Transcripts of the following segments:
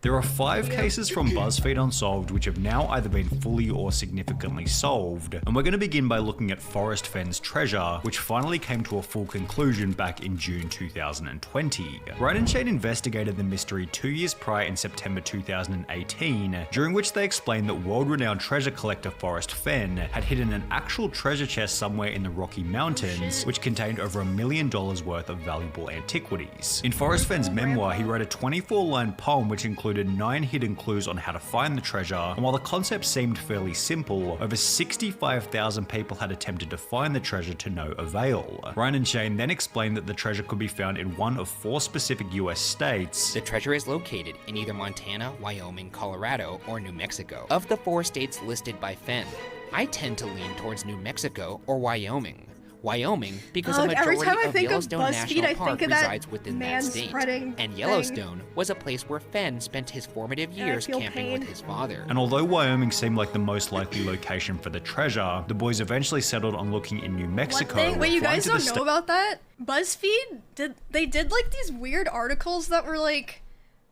There are 5 cases from Buzzfeed Unsolved which have now either been fully or significantly solved, and we're going to begin by looking at Forrest Fenn's treasure, which finally came to a full conclusion back in June 2020. Ryan and Shane investigated the mystery 2 years prior in September 2018, during which they explained that world-renowned treasure collector Forrest Fenn had hidden an actual treasure chest somewhere in the Rocky Mountains, which contained over $1 million worth of valuable antiquities. In Forrest Fenn's memoir, he wrote a 24-line poem which included 9 hidden clues on how to find the treasure, and while the concept seemed fairly simple, over 65,000 people had attempted to find the treasure to no avail. Ryan and Shane then explained that the treasure could be found in one of 4 specific US states. The treasure is located in either Montana, Wyoming, Colorado, or New Mexico. Of the 4 states listed by Fenn, I tend to lean towards New Mexico or Wyoming. Wyoming, because a majority of Yellowstone National Park resides within that state, and Yellowstone was a place where Fenn spent his formative years camping with his father. And although Wyoming seemed like the most likely location for the treasure, the boys eventually settled on looking in New Mexico. Wait, you guys don't know about that? Buzzfeed did like these weird articles that were like,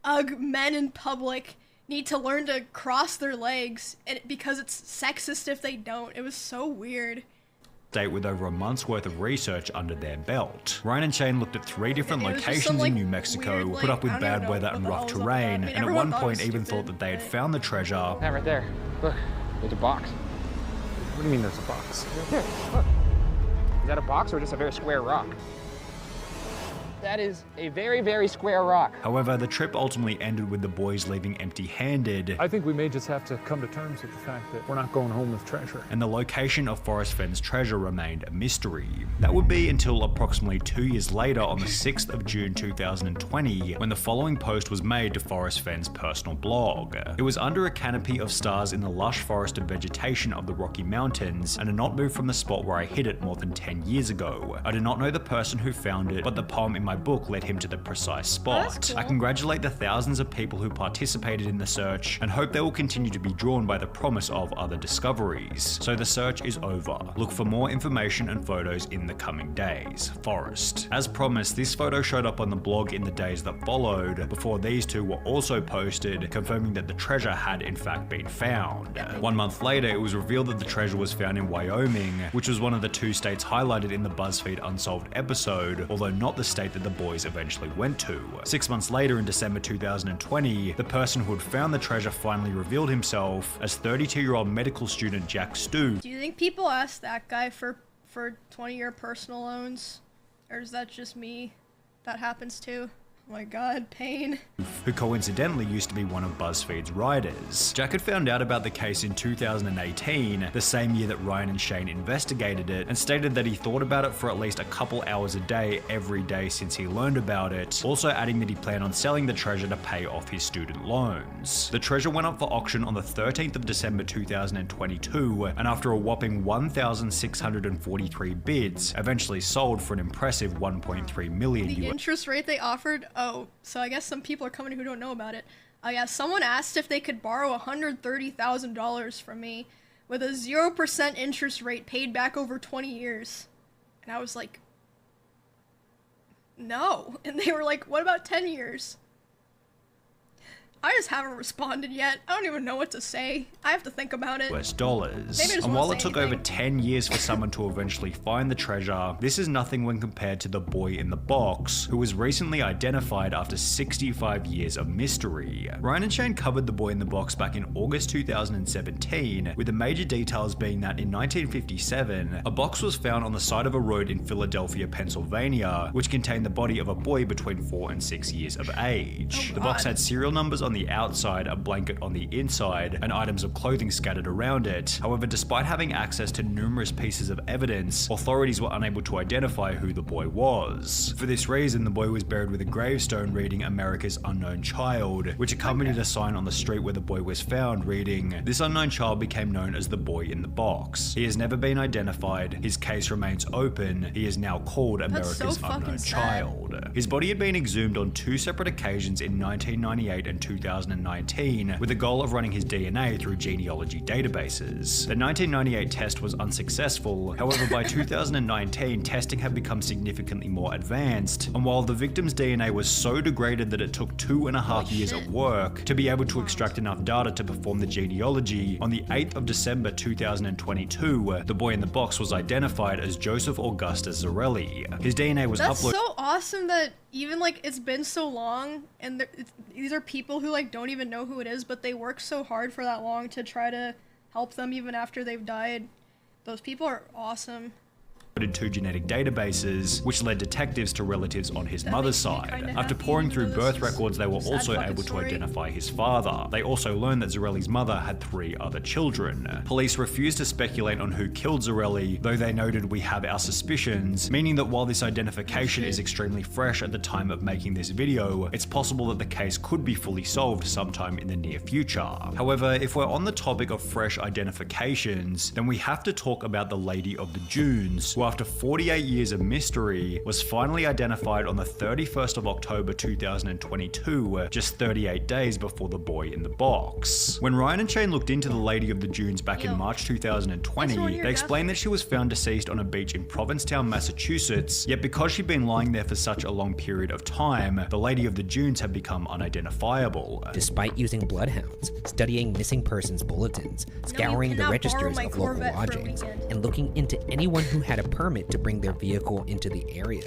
"Ugh, men in public need to learn to cross their legs, and because it's sexist if they don't." It was so weird. State with over a month's worth of research under their belt. Ryan and Shane looked at 3 different locations in New Mexico, put up with bad weather and rough terrain, and at one point even thought that they had found the treasure. That right there. Look, there's a box. What do you mean there's a box? Right there, look. Is that a box or just a very square rock? That is a very, very square rock. However, the trip ultimately ended with the boys leaving empty-handed. I think we may just have to come to terms with the fact that we're not going home with treasure. And the location of Forrest Fenn's treasure remained a mystery. That would be until approximately 2 years later on the 6th of June 2020, when the following post was made to Forrest Fenn's personal blog. It was under a canopy of stars in the lush forested vegetation of the Rocky Mountains, and had not moved from the spot where I hid it more than 10 years ago. I do not know the person who found it, but the poem in my book led him to the precise spot. Cool. I congratulate the thousands of people who participated in the search and hope they will continue to be drawn by the promise of other discoveries. So the search is over. Look for more information and photos in the coming days. Forrest. As promised, this photo showed up on the blog in the days that followed, before these 2 were also posted, confirming that the treasure had in fact been found. 1 month later, it was revealed that the treasure was found in Wyoming, which was one of the 2 states highlighted in the Buzzfeed Unsolved episode, although not the state that the boys eventually went to. 6 months later, in December 2020, the person who had found the treasure finally revealed himself as 32-year-old medical student Jack Stu. Do you think people ask that guy for 20-year personal loans? Or is that just me? That happens too? Oh my god, pain. Who coincidentally used to be one of Buzzfeed's writers. Jack had found out about the case in 2018, the same year that Ryan and Shane investigated it, and stated that he thought about it for at least a couple hours a day every day since he learned about it, also adding that he planned on selling the treasure to pay off his student loans. The treasure went up for auction on the 13th of December 2022, and after a whopping 1,643 bids, eventually sold for an impressive $1.3 million. The interest rate they offered. Oh, so I guess some people are coming who don't know about it. Yeah, someone asked if they could borrow $130,000 from me with a 0% interest rate paid back over 20 years. And I was like, no. And they were like, what about 10 years? I just haven't responded yet. I don't even know what to say. I have to think about it. Dollars. And while it took over 10 years for someone to eventually find the treasure, this is nothing when compared to the boy in the box, who was recently identified after 65 years of mystery. Ryan and Shane covered the boy in the box back in August 2017, with the major details being that in 1957, a box was found on the side of a road in Philadelphia, Pennsylvania, which contained the body of a boy between 4 and 6 years of age. Oh, the box had serial numbers on the outside, a blanket on the inside, and items of clothing scattered around it. However, despite having access to numerous pieces of evidence, authorities were unable to identify who the boy was. For this reason, the boy was buried with a gravestone reading America's Unknown Child, which accompanied a sign on the street where the boy was found reading, "This unknown child became known as the boy in the box. He has never been identified. His case remains open. He is now called America's Unknown Child." His body had been exhumed on 2 separate occasions in 1998 and 2000. 2019 with the goal of running his DNA through genealogy databases. The 1998 test was unsuccessful, however by 2019 testing had become significantly more advanced, and while the victim's DNA was so degraded that it took 2.5 years of work to be able to extract enough data to perform the genealogy, on the 8th of December 2022, the boy in the box was identified as Joseph Augustus Zarelli. His DNA was uploaded. That's so awesome that even like it's been so long, and these are people who like don't even know who it is, but they work so hard for that long to try to help them even after they've died. Those people are awesome. 2 genetic databases, which led detectives to relatives on his mother's side. After pouring through birth records, they were also able to identify his father. They also learned that Zarelli's mother had 3 other children. Police refused to speculate on who killed Zarelli, though they noted we have our suspicions, meaning that while this identification is extremely fresh at the time of making this video, it's possible that the case could be fully solved sometime in the near future. However, if we're on the topic of fresh identifications, then we have to talk about the Lady of the Dunes, who after 48 years of mystery was finally identified on the 31st of October 2022, just 38 days before the boy in the box. When Ryan and Shane looked into the Lady of the Dunes back in March 2020, they explained that she was found deceased on a beach in Provincetown, Massachusetts, yet because she'd been lying there for such a long period of time, the Lady of the Dunes had become unidentifiable. Despite using bloodhounds, studying missing persons bulletins, scouring the registers of local lodgings, and looking into anyone who had a permit to bring their vehicle into the area,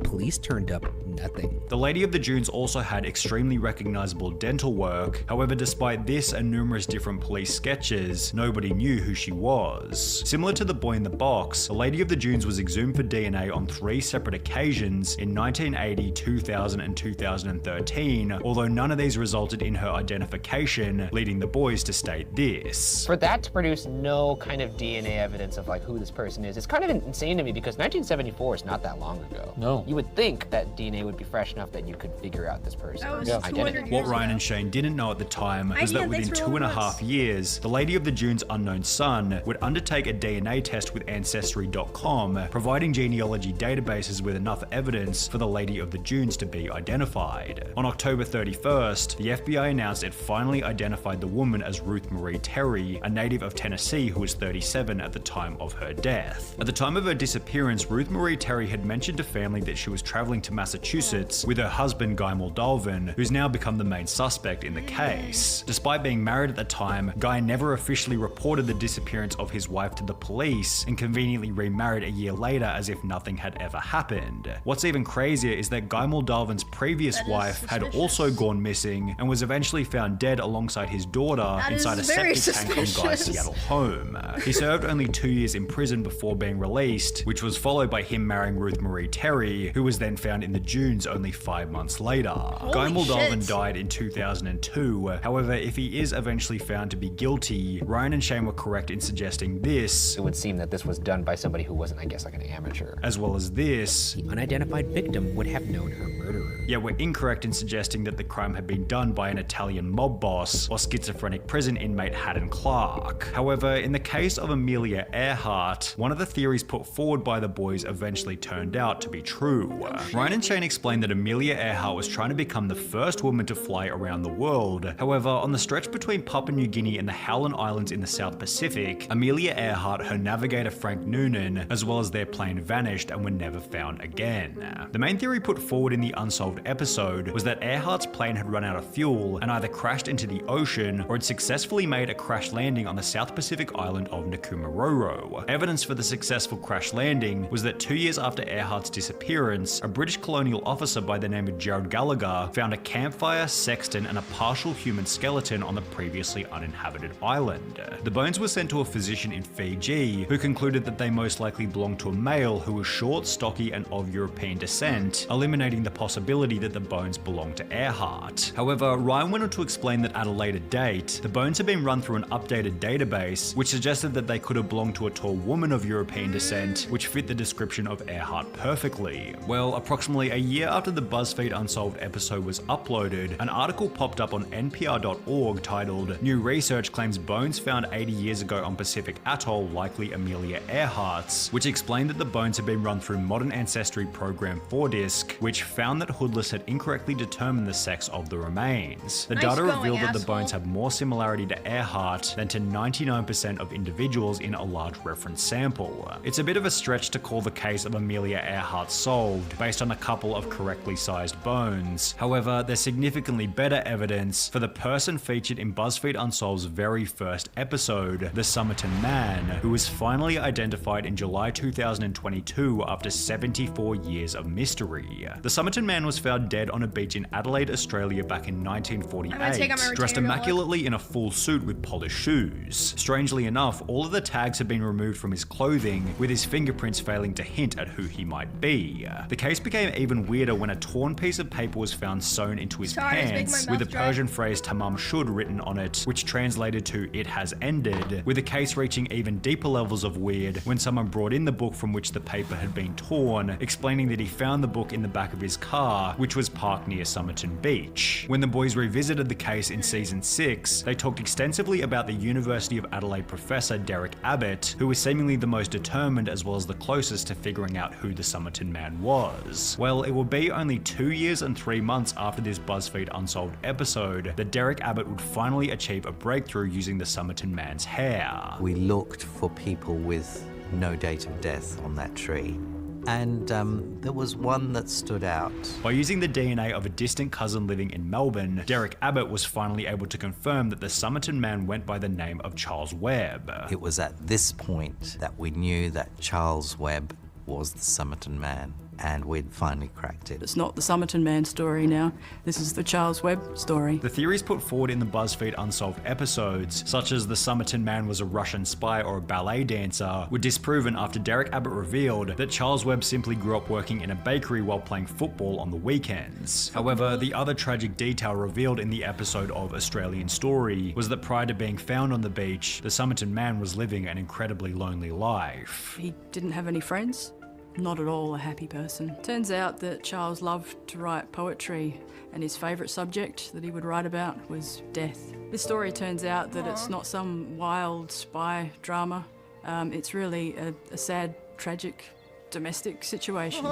police turned up nothing. The Lady of the Dunes also had extremely recognizable dental work. However, despite this and numerous different police sketches, nobody knew who she was. Similar to the boy in the box, the Lady of the Dunes was exhumed for DNA on 3 separate occasions in 1980, 2000, and 2013, although none of these resulted in her identification, leading the boys to state this. For that to produce no kind of DNA evidence of like who this person is, it's kind of insane to me because 1974 is not that long ago. No. You would think that DNA would be fresh enough that you could figure out this person's identity. What Ryan and Shane didn't know at the time was that within 2.5 years, the Lady of the Dunes' unknown son would undertake a DNA test with Ancestry.com, providing genealogy databases with enough evidence for the Lady of the Dunes to be identified. On October 31st, the FBI announced it finally identified the woman as Ruth Marie Terry, a native of Tennessee who was 37 at the time of her death. At the time of her disappearance, Ruth Marie Terry had mentioned to family that she was traveling to Massachusetts with her husband Guy Moldovan, who's now become the main suspect in the case. Despite being married at the time, Guy never officially reported the disappearance of his wife to the police and conveniently remarried a year later as if nothing had ever happened. What's even crazier is that Guy Moldovan's previous wife had also gone missing and was eventually found dead alongside his daughter inside a septic tank on Guy's Seattle home. He served only 2 years in prison before being released, which was followed by him marrying Ruth Marie Terry, who was then found in the dunes only 5 months later. Guy Moldovan died in 2002. However, if he is eventually found to be guilty, Ryan and Shane were correct in suggesting this. It would seem that this was done by somebody who wasn't, I guess, like an amateur. As well as this. The unidentified victim would have known her murderer. Yet we're incorrect in suggesting that the crime had been done by an Italian mob boss or schizophrenic prison inmate Haddon Clark. However, in the case of Amelia Earhart, one of the theories put forward by the boys eventually turned out to be true. Ryan and Shane explained that Amelia Earhart was trying to become the first woman to fly around the world. However, on the stretch between Papua New Guinea and the Howland Islands in the South Pacific, Amelia Earhart, her navigator Frank Noonan, as well as their plane vanished and were never found again. The main theory put forward in the Unsolved episode was that Earhart's plane had run out of fuel and either crashed into the ocean or had successfully made a crash landing on the South Pacific island of Nkumaroro. Evidence for the successful crash landing was that 2 years after Earhart's disappearance, a British colonial officer by the name of Gerald Gallagher found a campfire, sextant, and a partial human skeleton on the previously uninhabited island. The bones were sent to a physician in Fiji, who concluded that they most likely belonged to a male who was short, stocky, and of European descent, eliminating the possibility that the bones belonged to Earhart. However, Ryan went on to explain that at a later date, the bones had been run through an updated database, which suggested that they could have belonged to a tall woman of European descent event, which fit the description of Earhart perfectly. Well, approximately a year after the Buzzfeed Unsolved episode was uploaded, an article popped up on NPR.org titled "New Research Claims Bones Found 80 Years Ago on Pacific Atoll Likely Amelia Earhart's," which explained that the bones had been run through Modern Ancestry program 4DISC, which found that Hoodless had incorrectly determined the sex of the remains. The data revealed that the bones have more similarity to Earhart than to 99% of individuals in a large reference sample. It's a bit of a stretch to call the case of Amelia Earhart solved based on a couple of correctly sized bones. However, there's significantly better evidence for the person featured in Buzzfeed Unsolved's very first episode, the Somerton Man, who was finally identified in July 2022 after 74 years of mystery. The Somerton Man was found dead on a beach in Adelaide, Australia back in 1948, dressed immaculately in a full suit with polished shoes. Strangely enough, all of the tags had been removed from his clothing, with his fingerprints failing to hint at who he might be. The case became even weirder when a torn piece of paper was found sewn into his pants, with the Persian phrase "tamam shud" written on it, which translated to "it has ended," with the case reaching even deeper levels of weird when someone brought in the book from which the paper had been torn, explaining that he found the book in the back of his car, which was parked near Somerton Beach. When the boys revisited the case in season 6, they talked extensively about the University of Adelaide professor Derek Abbott, who was seemingly the most determined as well as the closest to figuring out who the Somerton Man was. Well, it will be only 2 years and 3 months after this Buzzfeed Unsolved episode that Derek Abbott would finally achieve a breakthrough using the Somerton Man's hair. We looked for people with no date of death on that tree, and there was one that stood out. By using the DNA of a distant cousin living in Melbourne, Derek Abbott was finally able to confirm that the Somerton Man went by the name of Charles Webb. It was at this point that we knew that Charles Webb was the Somerton Man, and we'd finally cracked it. It's not the Somerton Man story now. This is the Charles Webb story. The theories put forward in the Buzzfeed Unsolved episodes, such as the Somerton Man was a Russian spy or a ballet dancer, were disproven after Derek Abbott revealed that Charles Webb simply grew up working in a bakery while playing football on the weekends. However, the other tragic detail revealed in the episode of Australian Story was that prior to being found on the beach, the Somerton Man was living an incredibly lonely life. He didn't have any friends. Not at all a happy person. Turns out that Charles loved to write poetry, and his favourite subject that he would write about was death. This story turns out that it's not some wild spy drama. It's really a sad, tragic, domestic situation.